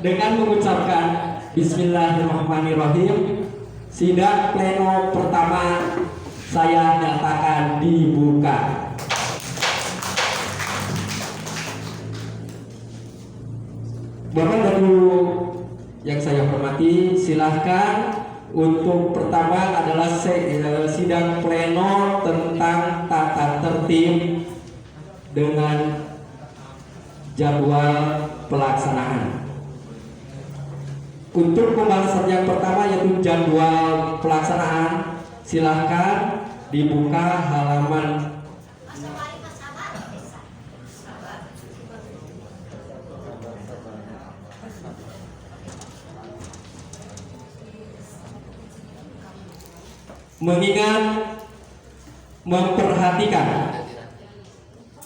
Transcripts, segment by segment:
Dengan mengucapkan Bismillahirrahmanirrahim, sidang pleno pertama saya nyatakan dibuka. Bapak dan Ibu yang saya hormati, silahkan untuk pertama adalah sidang pleno tentang tata tertib dengan jadwal pelaksanaan. Untuk pembahasan yang pertama yaitu jadwal pelaksanaan, silahkan dibuka halaman mengingat, memperhatikan,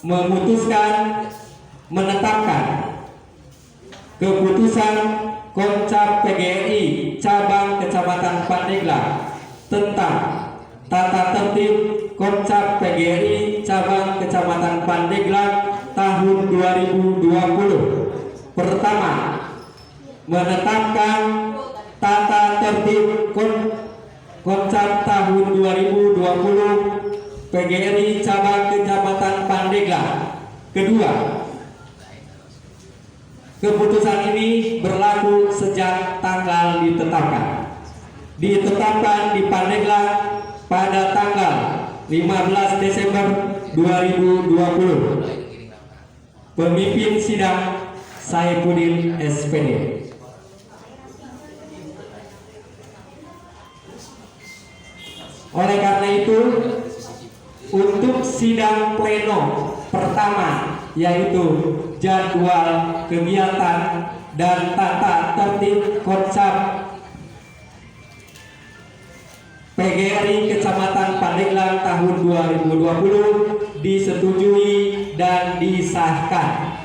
memutuskan, menetapkan keputusan Koncap PGRI Cabang Kecamatan Pandeglang tentang tata tertib Koncap PGRI Cabang Kecamatan Pandeglang tahun 2020. Pertama, menetapkan tata tertib Koncap tahun 2020 PGRI Cabang Kecamatan Pandeglang. Kedua, keputusan ini berlaku sejak tanggal ditetapkan. Ditetapkan di Pandeglang pada tanggal 15 Desember 2020. Pemimpin sidang Saifuddin SPD. Oleh karena itu, untuk sidang pleno pertama yaitu jadwal kegiatan dan tata tertib Koncap PGRI Kecamatan Pandeglang tahun 2020 disetujui dan disahkan.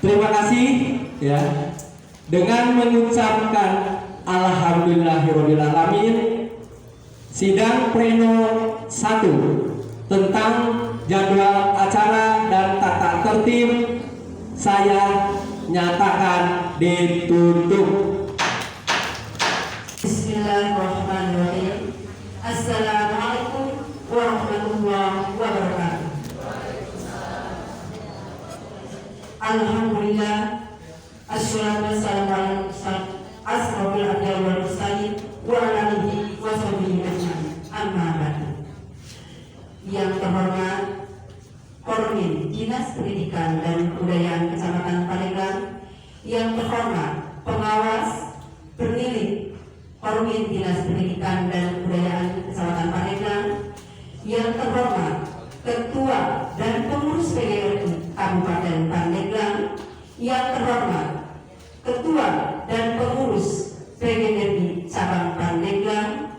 Terima kasih ya. Dengan mengucapkan alhamdulillahirobbilalamin, sidang pleno 1 tentang jadwal acara dan tata tertib saya nyatakan ditutup. Bismillahirrahmanirrahim. Assalamualaikum warahmatullahi wabarakatuh. Alhamdulillah, assalatu wassalamu ala asrofil anbiya'i wal mursalin wa ala alihi wa sahbihi ajma'in. Amma ba'du. Yang terhormat Korwil Dinas Pendidikan dan Kebudayaan Kecamatan Pandeglang, yang terhormat pengawas penilik Korwil Dinas Pendidikan dan Kebudayaan Kecamatan Pandeglang, yang terhormat Ketua dan Pengurus PGRI Kabupaten Pandeglang, yang terhormat Ketua dan Pengurus PGRI Cabang Pandeglang,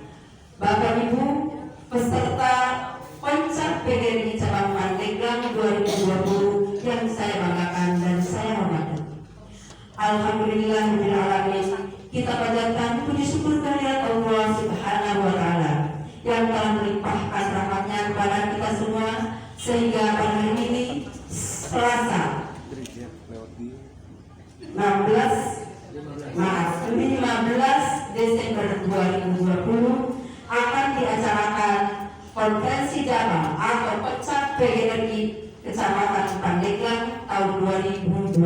Bapak Ibu peserta Koncap PGRI Cabang Pandeglang 2020 yang saya banggakan dan saya hormati. Alhamdulillahirrahmanirrahim. Kita panjatkan puji syukur kehadirat Allah Subhanahu wa Ta'ala yang telah melimpahkan rahmatnya kepada kita semua, sehingga pada hari ini Selasa 15 Desember 2020 akan diacarakan konferensi cabang atau Koncap PGRI Kecamatan Pandeglang tahun 2020.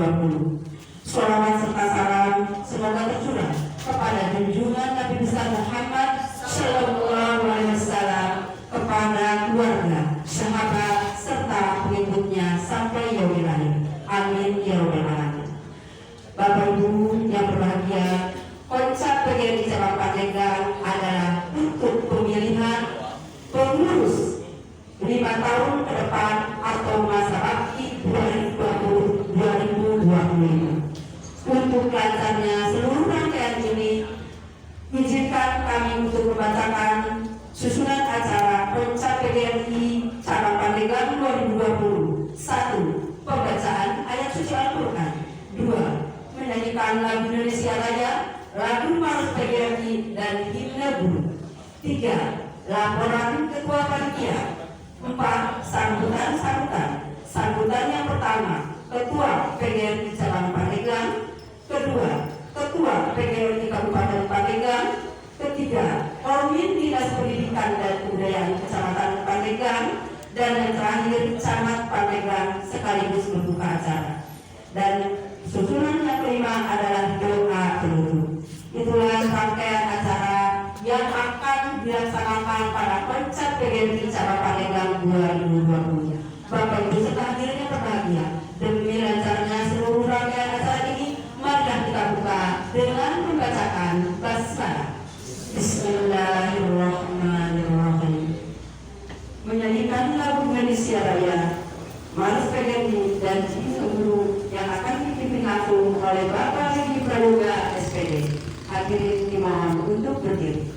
Sholawat serta salam semoga tercurah kepada junjungan Nabi besar Muhammad Sallallahu Alaihi Wasallam, kepada keluarga, sahabat serta pengikutnya sampai yaumil akhir. Amin ya rabbal alamin. Bapak Ibu yang berbahagia, Koncap PGRI Cabang Pandeglang adalah untuk 3. Laporan Ketua Panitia. 4. Sambutan. Sambutan yang pertama, Ketua PGRI Cabang Pandeglang. Kedua, Ketua PGRI Kabupaten Pandeglang. Ketiga, Ormin Dinas Pendidikan dan Kebudayaan Kecamatan Pandeglang. Dan yang terakhir, Camat Pandeglang sekaligus membuka acara. Dan susunan yang kelima adalah doa penutup. Itulah rangkaian acara yang akan dilaksanakan pada Pencak PGRI Cabang Pandeglang 2020. Bapak Ibu serta hadirin yang berbahagia, demi lancarnya seluruh rangkaian acara ini, marilah kita buka dengan membacakan basmalah. Bismillahirrahmanirrahim. Menyanyikan lagu Indonesia Raya, Marus PGRI dan Guru yang akan dipimpin langsung oleh Bapak Regi Prayoga SPD. Hadirin dimohon untuk berdiri.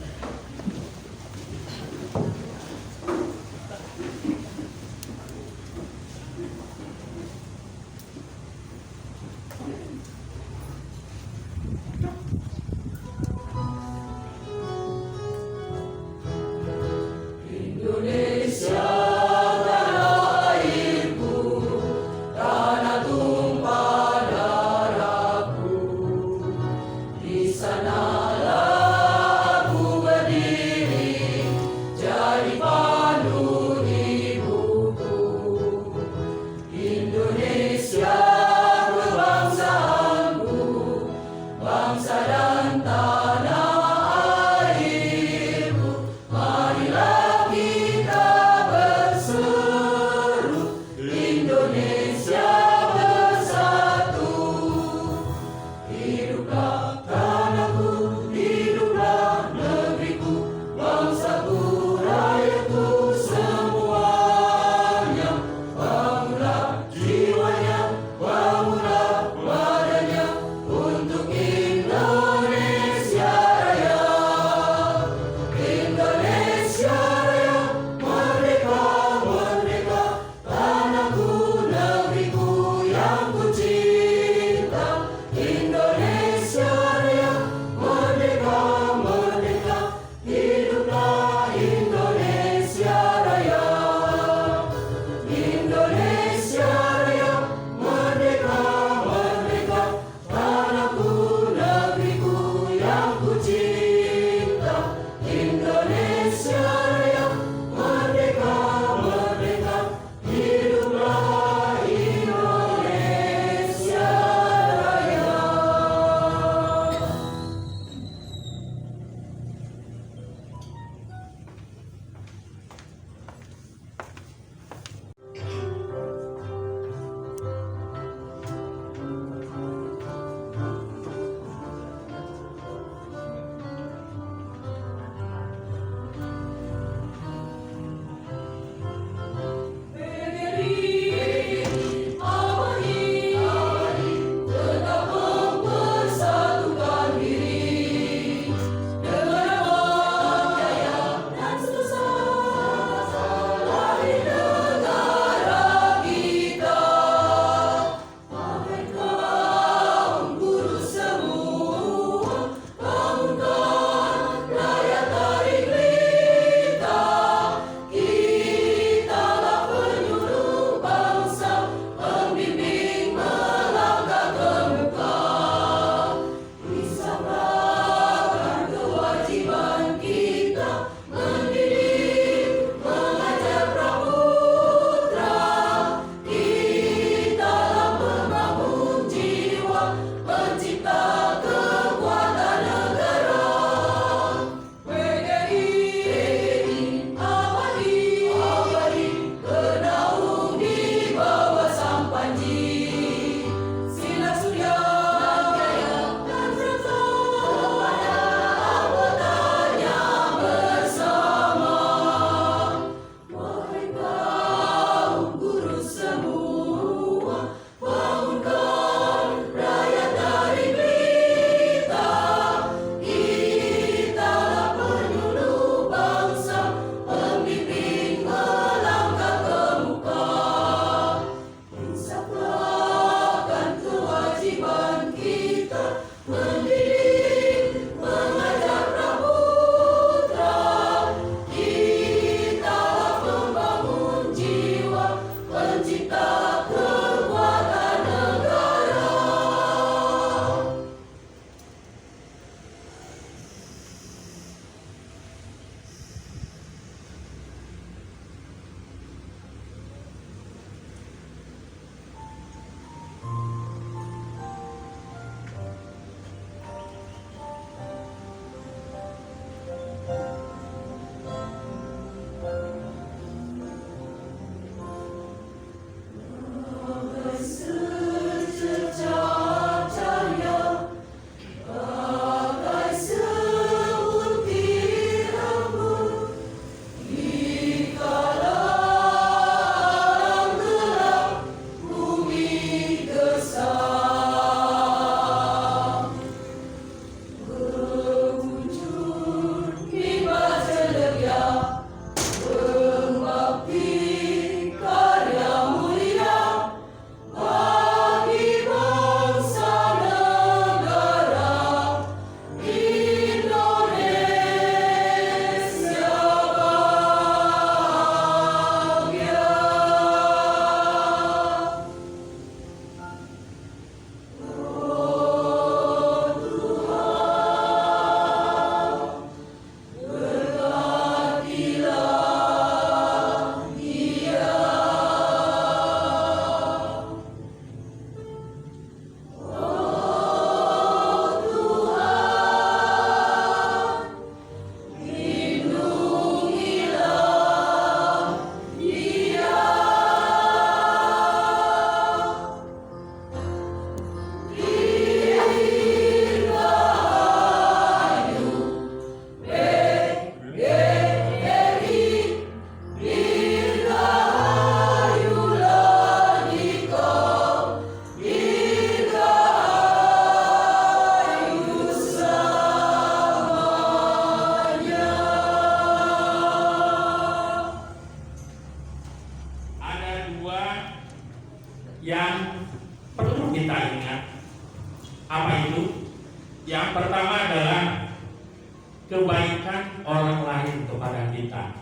kita.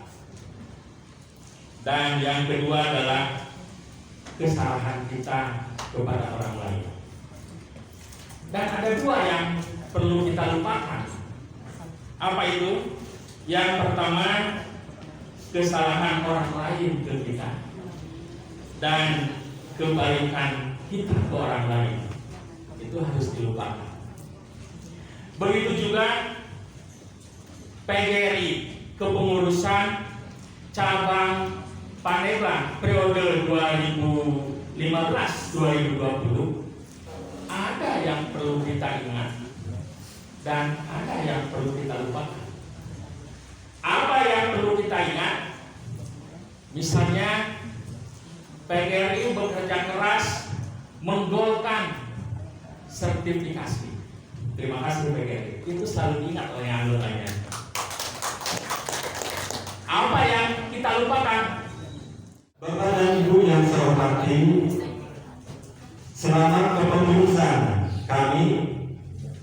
Dan yang kedua adalah kesalahan kita kepada orang lain. Dan ada dua yang perlu kita lupakan. Apa itu? Yang pertama, kesalahan orang lain ke kita dan kebaikan kita ke orang lain. Itu harus dilupakan. Begitu juga PGRI, kepengurusan cabang Pandeglang periode 2015-2020, ada yang perlu kita ingat dan ada yang perlu kita lupakan. Apa yang perlu kita ingat? Misalnya PGRI bekerja keras menggolkan sertifikasi. Terima kasih PGRI. Itu selalu diingat oleh anggotanya. Apa yang kita lupakan? Bapak dan Ibu yang saya hormati, selama kepengurusan kami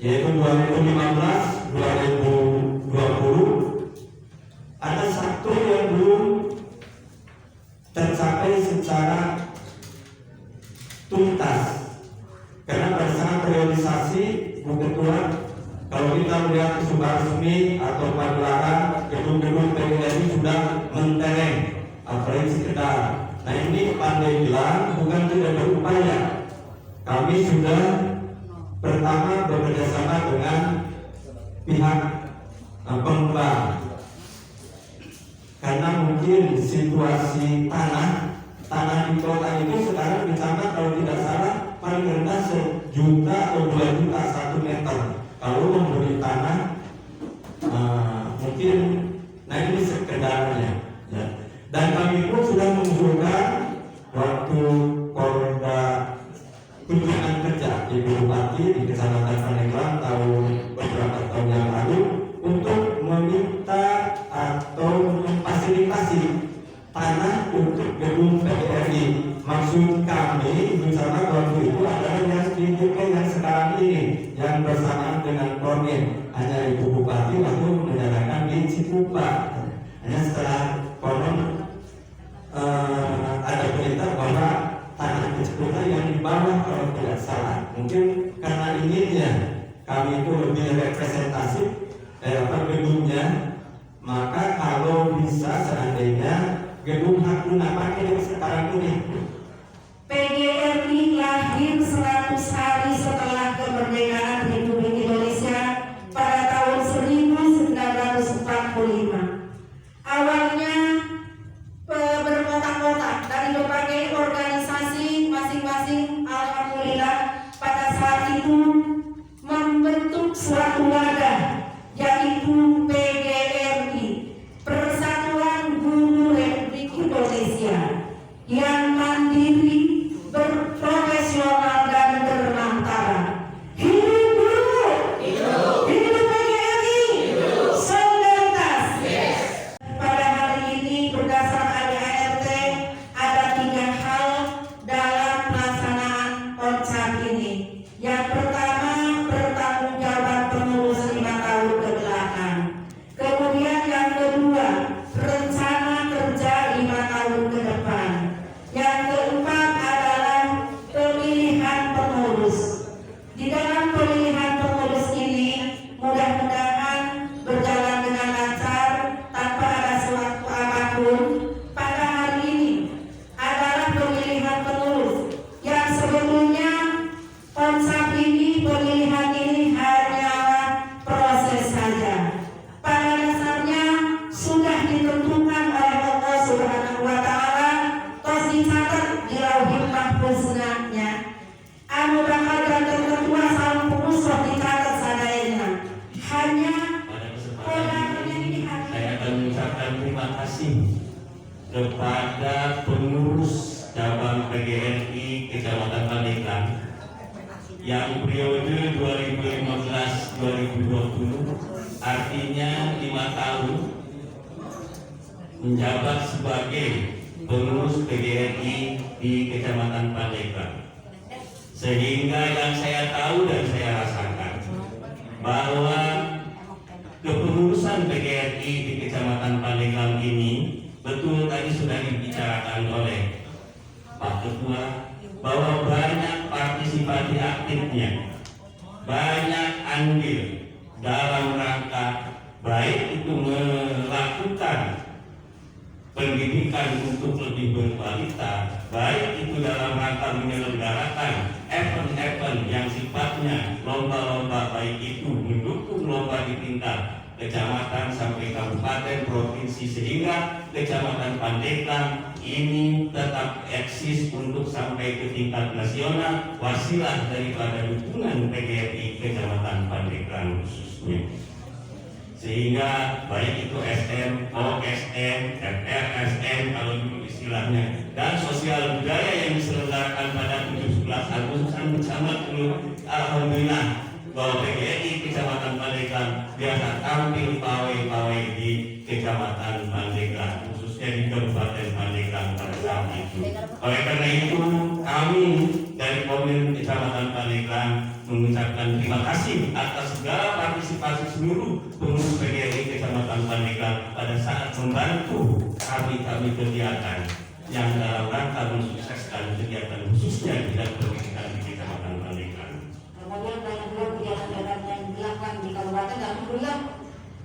yaitu 2015-2020, ada satu yang belum tercapai secara tuntas. Karena pada saat periodisasi, Bu Ketua, kalau kita melihat sumpah resmi atau pagelaran gedung-gedung PGRI sudah mentereng, apalagi sekedar. Nah ini Pandeglang bukan tidak berupaya. Kami sudah pertama bekerjasama dengan pihak pengembang, karena mungkin situasi tanah di kota itu sekarang misalnya kalau tidak salah paling rendah 1 juta atau 2 juta 1 meter. Kalau membeli tanah mungkin, nah ini sekedarnya ya. Dan kami pun sudah mengusulkan waktu Polda kunjungan kerja di Bupati di Kecamatan Pandeglang beberapa tahun yang lalu untuk meminta atau memfasilitasi tanah untuk gedung PGRI. Maksud kami misalnya waktu itu adalah yang sedikit yang sekarang ini yang bersamaan dengan Kornil, hanya Ibu Bupati waktu menjalankan di Cikupa. Hanya setelah konon ada berita bahwa tanah Cikupa yang di bawah kalau tidak salah. Mungkin karena inginnya kami itu lebih representatif gedungnya, maka kalau bisa seandainya gedung hak guna pakai yang sekarang ini. PGRI lahir 100 hari setelah kemerdekaan Republik Indonesia pada tahun 1945. Awalnya berkotak-kotak dari berbagai organisasi masing-masing. Alhamdulillah pada saat itu membentuk suatu wadah, yaitu PGRI, Persatuan Guru Republik Indonesia, yang mandiri, berprofesional dan bermantara. Hidup guru, hidup PGRI, solidaritas. Pada hari ini berdasar ADART ada 3 hal dalam pelaksanaan ONCAP ini. Yang pertama, bertanggung jawab pengurus 5 tahun ke belakang. Kemudian yang kedua, rencana kerja 5 tahun ke depan. Yang keempat adalah pemilihan pengurus. Di dalam pemilihan pengurus ini mudah-mudahan berjalan dengan lancar tanpa ada suatu apapun. Pada hari ini adalah pemilihan pengurus yang sebetulnya konsep ini, pemilihan ini hanyalah proses saja. Pada dasarnya sudah ditentukan oleh Allah Subhanahu wa Ta'ala, tos dicatat di Lauhul Mahfuznya. Anu bakal dan tertentua saling pengurus dicatat sadayana. Hanya Pada kesempatan orangnya ini, ini saya akan mengucapkan terima kasih kepada pengurus cabang PGRI Kecamatan Pandeglang yang periode 2015-2020, artinya 5 tahun menjabat sebagai pengurus PGRI di Kecamatan Pandeglang. Sehingga yang saya tahu dan saya rasakan bahwa kepengurusan PGRI di Kecamatan Pandeglang betul tadi sudah dibicarakan oleh Pak Ketua bahwa banyak partisipasi aktifnya, banyak andil dalam rangka baik itu melakukan pendidikan untuk lebih berkualitas, baik itu dalam rangka menyelenggarakan event-event yang sifatnya lomba-lomba, baik itu mendukung lomba di tingkat kecamatan sampai kabupaten, provinsi, sehingga Kecamatan Pandeglang ini tetap eksis untuk sampai ke tingkat nasional, wasilah daripada dukungan PGRI Kecamatan Pandeglang khususnya. Sehingga baik itu SM, OSM, FRSM kalau dulu istilahnya, dan sosial budaya yang diselenggarakan pada 17 Agustus sangat alhamdulillah bahwa PGRI Kecamatan Pandeglang biasa tampil pawai-pawai di Kecamatan Pandeglang, khususnya di Kabupaten Pandeglang pada saat itu. Oleh karena itu kami dari Komite Kecamatan Pandeglang mengucapkan terima kasih atas segala partisipasi seluruh pengurus PGRI Kecamatan Pandeglang pada saat membantu kami kegiatan yang dalam rangka mensukseskan kegiatan khususnya di bidang pendidikan di Kecamatan Pandeglang. Kemudian banyak juga kegiatan-kegiatan yang dilakukan di kabupaten dan alhamdulillah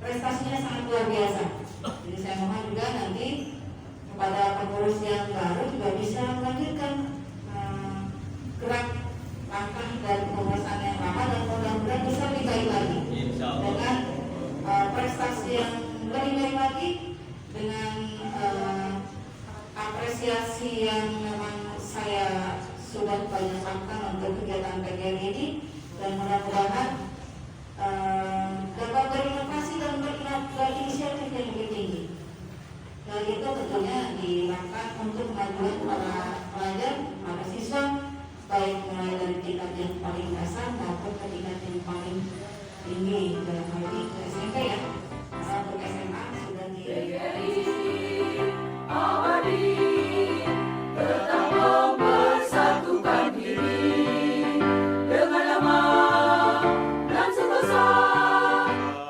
prestasinya sangat luar biasa. Jadi saya mohon juga nanti kepada pengurus yang baru juga bisa melanjutkan gerak langkah dari pengurusan yang lama dan mudah-mudahan bisa lebih baik lagi dengan prestasi yang lebih baik lagi, dengan apresiasi yang memang saya sudah banyak lakukan untuk kegiatan PGRI ini, dan mudah-mudahan dapat berinovasi dan berinisiatif yang lebih tinggi. Dan itu tentunya dilakukan untuk kemajuan para pelajar, para siswa, baik mulai dari tingkat yang paling dasar maupun ke tingkat yang paling tinggi, dalam hal ini ke SMP ya. Karena untuk SMA sudah di tetap mempersatukan diri dengan nama dan sentosa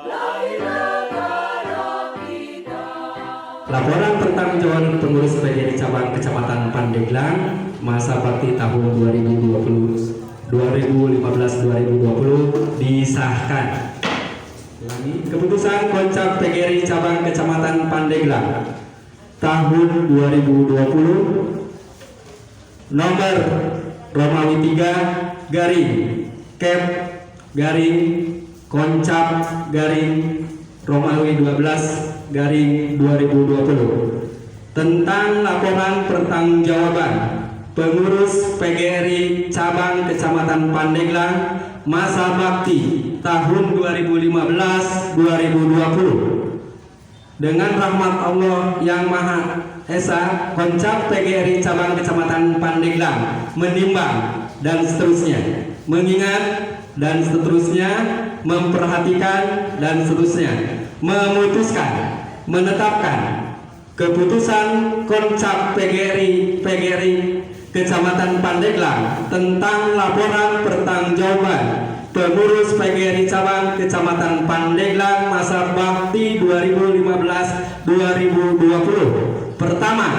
lahir negara kita. Laporan pertanggungjawaban pengurus PGRI Cabang Kecamatan Pandeglang masa bakti tahun 2015-2020 disahkan. Keputusan Koncak PGRI Cabang Kecamatan Pandeglang tahun 2020 nomor Romawi 3 garing Kep garing Koncak garing Romawi 12 garing 2020 tentang laporan pertanggungjawaban pengurus PGRI Cabang Kecamatan Pandeglang masa bakti tahun 2015-2020. Dengan rahmat Allah yang Maha Esa, Koncak PGRI Cabang Kecamatan Pandeglang menimbang dan seterusnya, mengingat dan seterusnya, memperhatikan dan seterusnya, memutuskan, menetapkan keputusan Koncak PGRI Kecamatan Pandeglang tentang laporan pertanggungjawaban pengurus PGRI Cabang Kecamatan Pandeglang masa bakti 2015-2020. Pertama,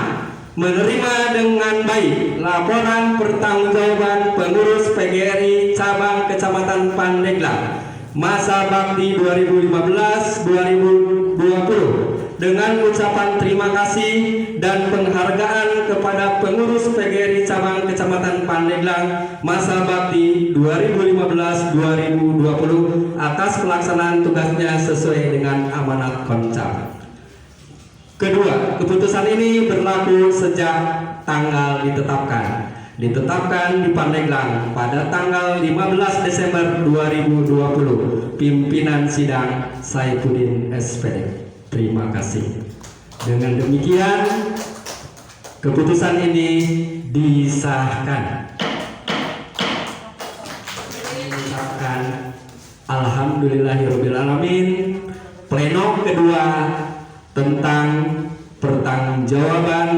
menerima dengan baik laporan pertanggungjawaban pengurus PGRI Cabang Kecamatan Pandeglang masa bakti 2015-2020 dengan ucapan terima kasih dan penghargaan kepada pengurus PGRI Cabang Kecamatan Pandeglang masa bakti 2015-2020 atas pelaksanaan tugasnya sesuai dengan amanat Koncak. Kedua, keputusan ini berlaku sejak tanggal ditetapkan di Pandeglang pada tanggal 15 Desember 2020. Pimpinan sidang Saifuddin SPD. Terima kasih. Dengan demikian keputusan ini disahkan. Alhamdulillahirobbilalamin. Pleno kedua tentang pertanggungjawaban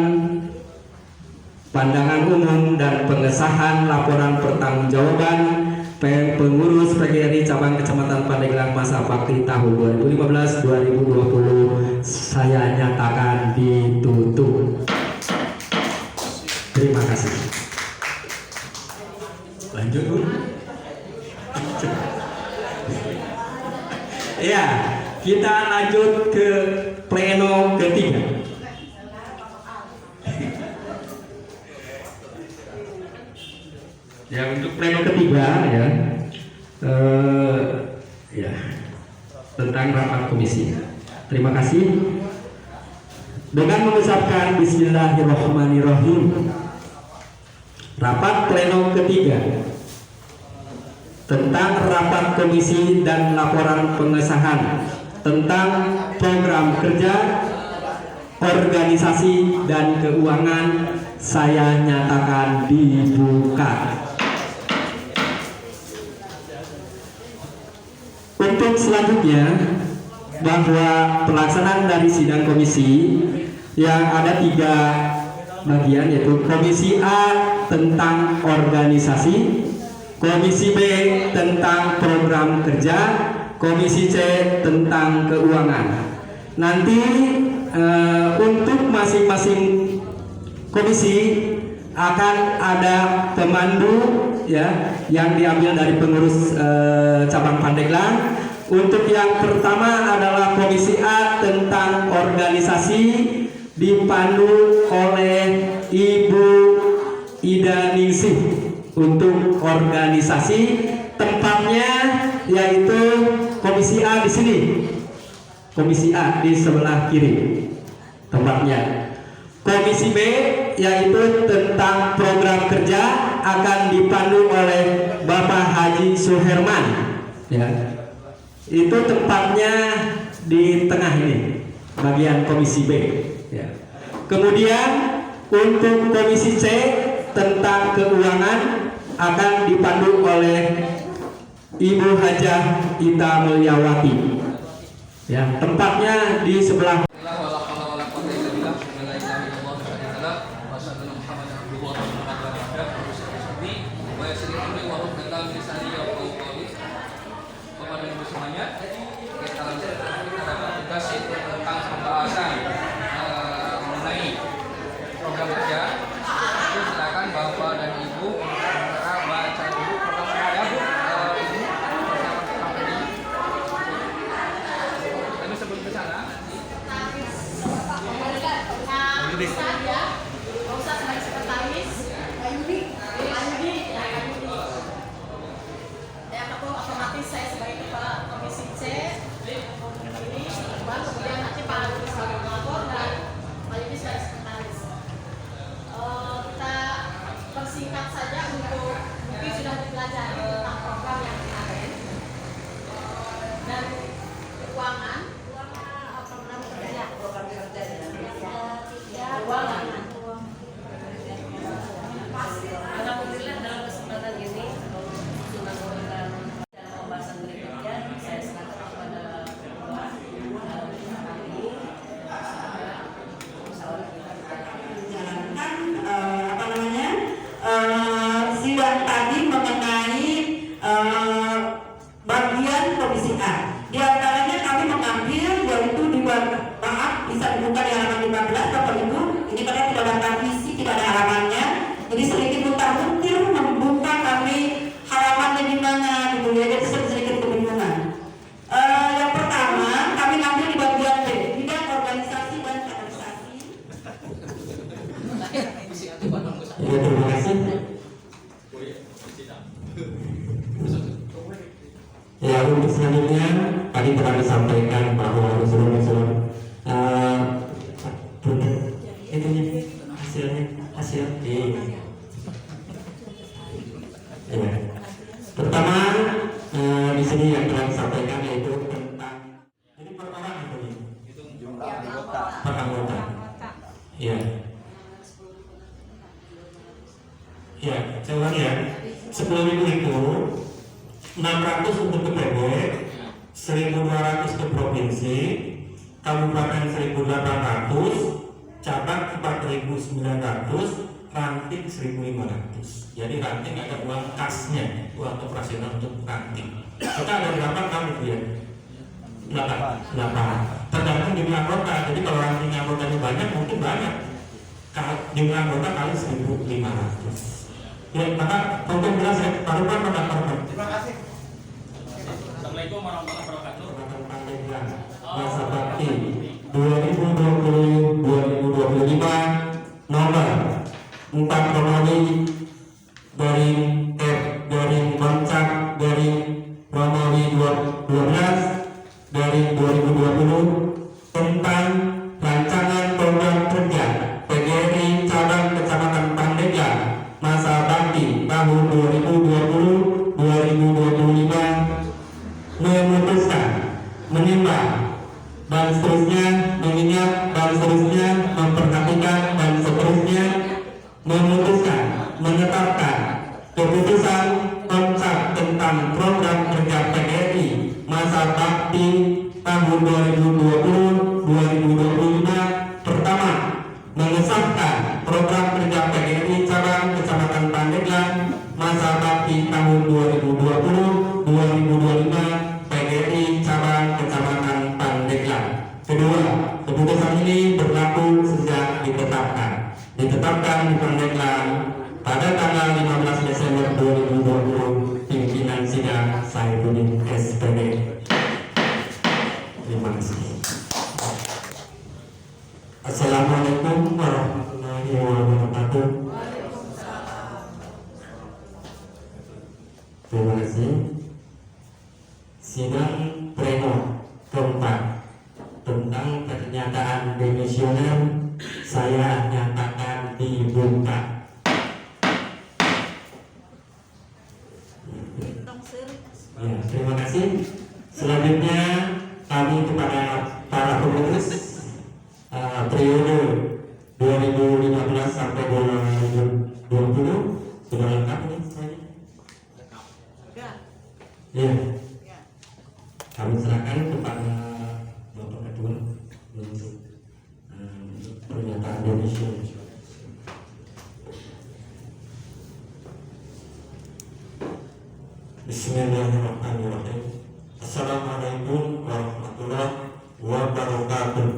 pandangan umum dan pengesahan laporan pertanggungjawaban pengurus PGRI Cabang Kecamatan Pandeglang masa bakti tahun 2015-2020 saya nyatakan ditutup. ketiga. Ya, untuk pleno ketiga ya, ya tentang rapat komisi. Terima kasih. Dengan mengucapkan Bismillahirrahmanirrahim, rapat pleno ketiga tentang rapat komisi dan laporan pengesahan tentang program kerja organisasi dan keuangan saya nyatakan dibuka. Untuk selanjutnya, bahwa pelaksanaan dari sidang komisi yang ada 3 bagian, yaitu komisi A tentang organisasi, komisi B tentang program kerja, komisi C tentang keuangan. Nanti untuk masing-masing komisi akan ada pemandu ya yang diambil dari pengurus cabang Pandeglang. Untuk yang pertama adalah komisi A tentang organisasi, dipandu oleh Ibu Ida Ningsih. Untuk organisasi, tempatnya yaitu komisi A di sini. Komisi A di sebelah kiri tempatnya. Komisi B yaitu tentang program kerja akan dipandu oleh Bapak Haji Suherman. Ya. Itu tempatnya di tengah ini, bagian komisi B. Ya. Kemudian untuk komisi C tentang keuangan akan dipandu oleh Ibu Hajah Ita Mulyawati. Ya, tempatnya di sebelah. Semuanya kita lanjutkan, kita dapat tugas yaitu tentang pembahasan mengenai program kerja. Itu silakan Bapak dan Ibu baca dulu program kerja Bu. Ibu persiapan tadi. Tapi sebelum ke sana, otomatis saya sebagai kepala komisi C ini kemudian nanti Pak Agus sebagai pelapor dan Pak Yudi sebagai sekretaris. Kita persingkat saja untuk mungkin sudah dipelajari tentang program yang kemarin dan keuangan program kerja keuangan. Alhamdulillah dalam kesempatan ini sudah memberikan pembahasan berikutnya saya serahkan kepada ketua kami menjalankan sidang tadi mengenai bagian komisi A. Di antaranya kami mengambil yaitu bisa dibuka di halaman 15 Bapak Ibu. Ini karena tidak ada visi, tidak ada halamannya. Jadi sedikit mutar-mutir membuka kami halamannya di mana gitu ya. Jadi sedikit kebingungan. Yang pertama kami ambil di bagian B, bidang organisasi dan kaderisasi. Ya, terima kasih. Ya, untuk selanjutnya tadi telah disampaikan bahwa unsur-unsur hasil ya. Pertama di sini yang telah disampaikan yaitu tentang jadi per orang ini per anggota. Ya. Ya, coba ya. 10.000 itu 600 untuk ke PB, 1.200 ke provinsi, kabupaten 1.800, cabang 4.900, ranting 1.500. Jadi ranting ada uang kasnya, uang operasional untuk ranting. Kita ada berapa kami ya? 8. Tergantung jumlah anggota. Jadi kalau ranting anggotanya banyak, mungkin banyak. Jumlah anggota kali 1.500. Ya, maka untuk jelas ya, Pak Rupan mendaftarkan. terima kasih. Assalamualaikum warahmatullahi wabarakatuh. Masa bakti 2020-2025 nomor 4 Romawi garing F garing Bancak garing Romawi 12 garing 2020 tentang rancangan program kerja PGRI cabang Kecamatan Pandeglang masa bakti tahun 2020-2025 memutuskan, menimbang, dan seterusnya, mengingat, dan seterusnya, memperhatikan, dan seterusnya, memutuskan, menetapkan keputusan kontrak tentang program kerja PGRI masa bakti tahun 2020-2025. Pertama, mengesahkan program kerja PGRI cabang Kecamatan Pandeglang masa bakti tahun 2020-2025 PGRI cabang Kecamatan Pandeglang. Kedua, keputusan ini berlaku sejak ditetapkan di Pandeglang pada tanggal 15 Desember 2020. Pimpinan sidang Saifuddin SPD. Terima kasih. Assalamualaikum warahmatullahi wabarakatuh. Terima kasih. Sidang pleno keempat tentang pernyataan demisioner saya nyatakan dibuka. Ya, terima kasih. Selanjutnya kami kepada para pengurus periode 2015 sampai 2020 sudah lengkap ini saya. Ya. Kami serahkan kepada Bapak Ketua untuk pernyataan demisioner. Bismillahirrahmanirrahim. Assalamualaikum warahmatullahi wabarakatuh.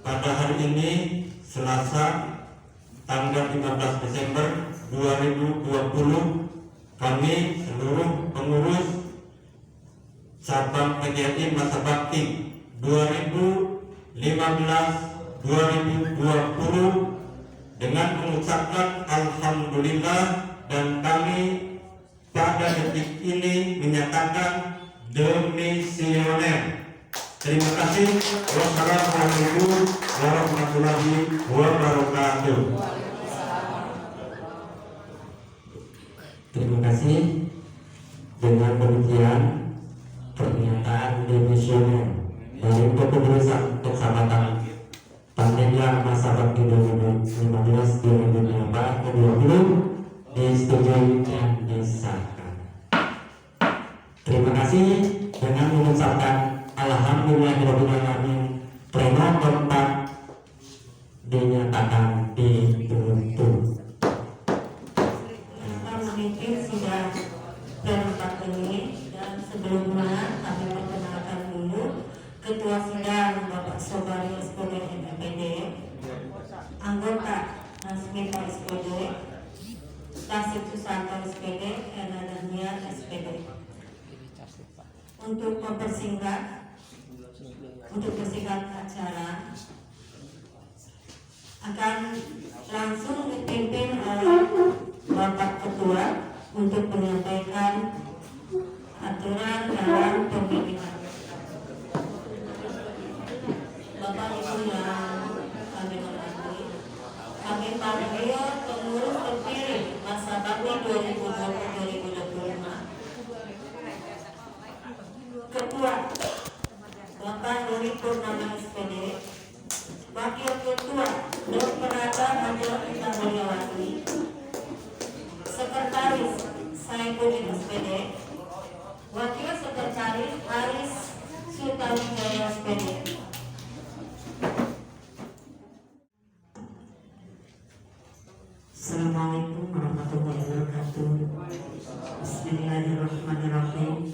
Pada hari ini Selasa tanggal 15 Desember 2020 kami seluruh pengurus cabang PGRI masa bakti 2015-2020 dengan mengucapkan alhamdulillah, dan kami pada detik ini menyatakan demisioner. Terima kasih. Wassalamualaikum warahmatullahi wabarakatuh. Terima kasih. Dengan demikian pernyataan demisioner dari kepengurusan Kecamatan Pandeglang masa bakti 2015-2020 disetujui dan disahkan. Terima kasih. Dengan mengucapkan alhamdulillahirobbilalamin, pleno keempat dinyatakan ditutup. Memimpin sidang keempat ini, dan sebelumnya kami perkenalkan dulu Ketua Sidang Bapak Sobari SPD MPD, anggota Nasmita SPD, Tasik Susanto SPD, Ena Daniel SPD. Untuk mempersingkat acara akan langsung dipimpin oleh Bapak Ketua untuk menyampaikan aturan dalam pemilihan. Bapak Ibu yang kami hormati, kami panggil pengurus terpilih masa bakti 2020-2025. Ketua Bapak Nuri Purnama SPD, Wakil Ketua Dr. Hajar Ita Mulyawati, Sekretaris Saifuddin SPD, Wakil Sekretaris Haris Sutawijaya SPD. Assalamualaikum warahmatullahi wabarakatuh. Bismillahirrahmanirrahim.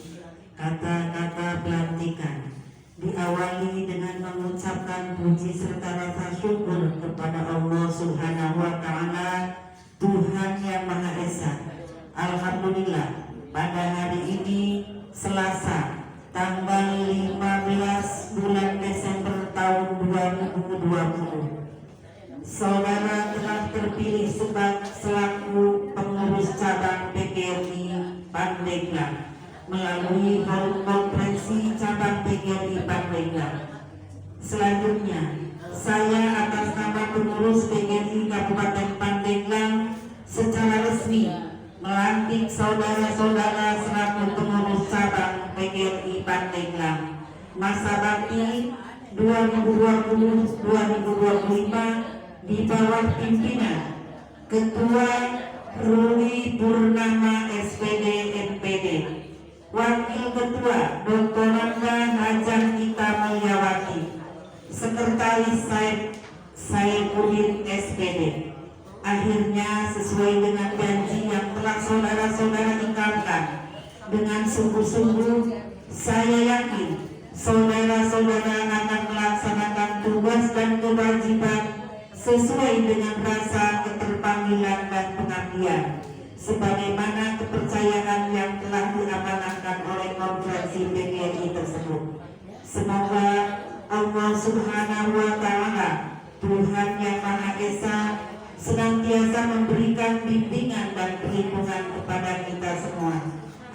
Kata-kata pelantikan diawali dengan mengucapkan puji serta rasa syukur kepada Allah Subhanahu wa Ta'ala, Tuhan yang Maha Esa. Alhamdulillah, pada hari ini Selasa tanggal 15 tahun 2020. Saudara telah terpilih selaku pengurus cabang PGRI Pandeglang melalui konferensi cabang PGRI Pandeglang. Selanjutnya, saya atas nama pengurus PGRI Kabupaten Pandeglang secara resmi melantik saudara-saudara selaku pengurus cabang PGRI Pandeglang masa bakti 2020-2025 di bawah pimpinan Ketua Ruli Purnama SPD MPD, Wakil Ketua Dr. Rangga Hajang Gita Mulyawati, Sekretaris Saifuddin SPD. Akhirnya sesuai dengan janji yang telah saudara-saudara ikatkan dengan sungguh-sungguh, saya yakin saudara-saudara akan melaksanakan tugas dan kewajiban sesuai dengan rasa keterpanggilan dan pengabdian sebagaimana kepercayaan yang telah diamanahkan oleh konferensi PGRI tersebut. Semoga Allah Subhanahu wa Ta'ala, Tuhan yang Maha Esa, senantiasa memberikan bimbingan dan perlindungan kepada kita semua.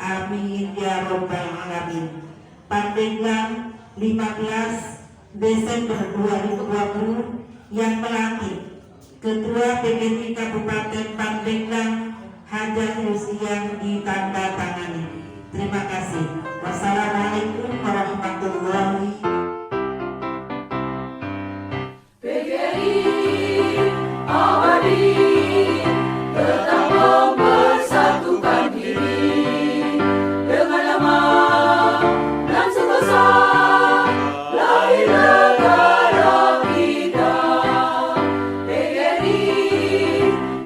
Amin ya Rabbal Alamin. Pandeglang 15 Desember 2020 yang melantik Ketua PGRI Kabupaten Pandeglang hajat usia ditandatangani. Terima kasih. Wassalamualaikum warahmatullahi PGRI abadi tetap mempersatukan diri dengan nama dan sentosa lahir negara kita. PGRI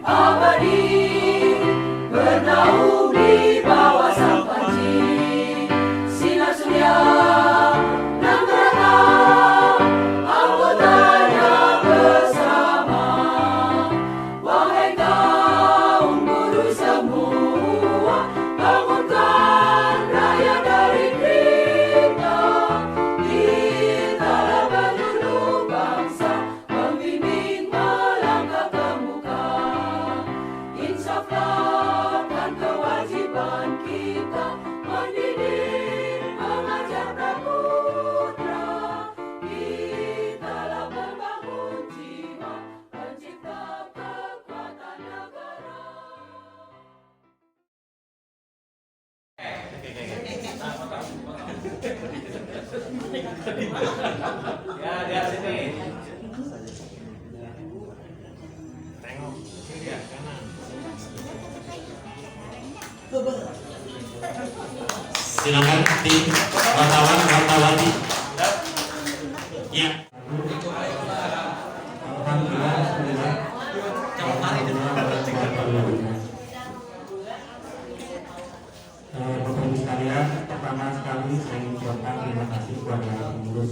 abadi bernaung di bawah sang panji sinar surya dan merata anggotanya bersama. Wahai kaum buruh semua, bangunkan rakyat dari kita. Kitalah penyuluh bangsa, pembimbing melangkah ke muka. Insafkan kewajiban kita, mendidik, mengajar praputra. Kitalah membangun jiwa, pencipta kekuatan negara. Silakan tim wartawan-wantawati. Ya. Bapak Ibu sekalian, pertama sekali saya mengucapkan terima kasih kepada pengurus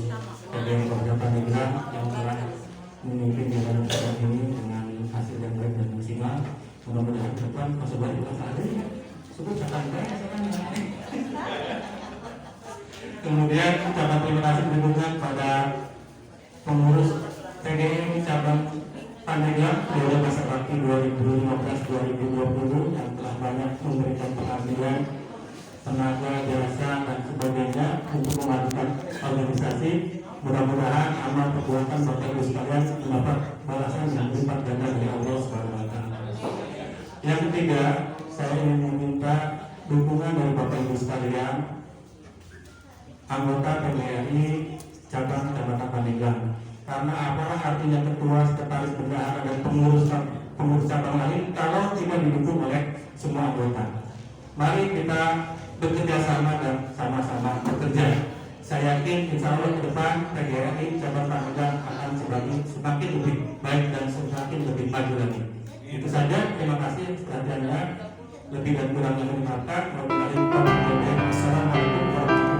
PGRI Kabupaten Pandeglang yang telah memimpin jalan acara ini dengan hasil yang baik dan maksimal. Mudah-mudahan ke depan masih banyak masalah ini. Cukup santai. Kemudian ucapan terima kasih dukungan pada pengurus PGRI cabang Pandeglang periode masa bakti 2015-2020 yang telah banyak memberikan pengabdian, tenaga, jasa dan sebagainya untuk memajukan organisasi. Mudah-mudahan amal perbuatan Bapak Ibu sekalian mendapat balasan yang berlipat ganda dari Allah Subhanahu wa Ta'ala. Yang ketiga, saya ingin meminta dukungan dari Bapak Ibu sekalian, anggota PGRI cabang Kecamatan Pandeglang. Karena apalah artinya ketua, sekretaris bendahara dan pengurus cabang lain kalau tidak didukung oleh semua anggota. Mari kita bekerja sama dan sama-sama bekerja. Saya yakin insya Allah ke depan PGRI cabang Pandeglang akan semakin lebih baik dan semakin lebih maju lagi. Itu saja, terima kasih perhatiannya. Lebih dan kurangnya mohon maaf. Wassalamualaikum warahmatullahi wabarakatuh.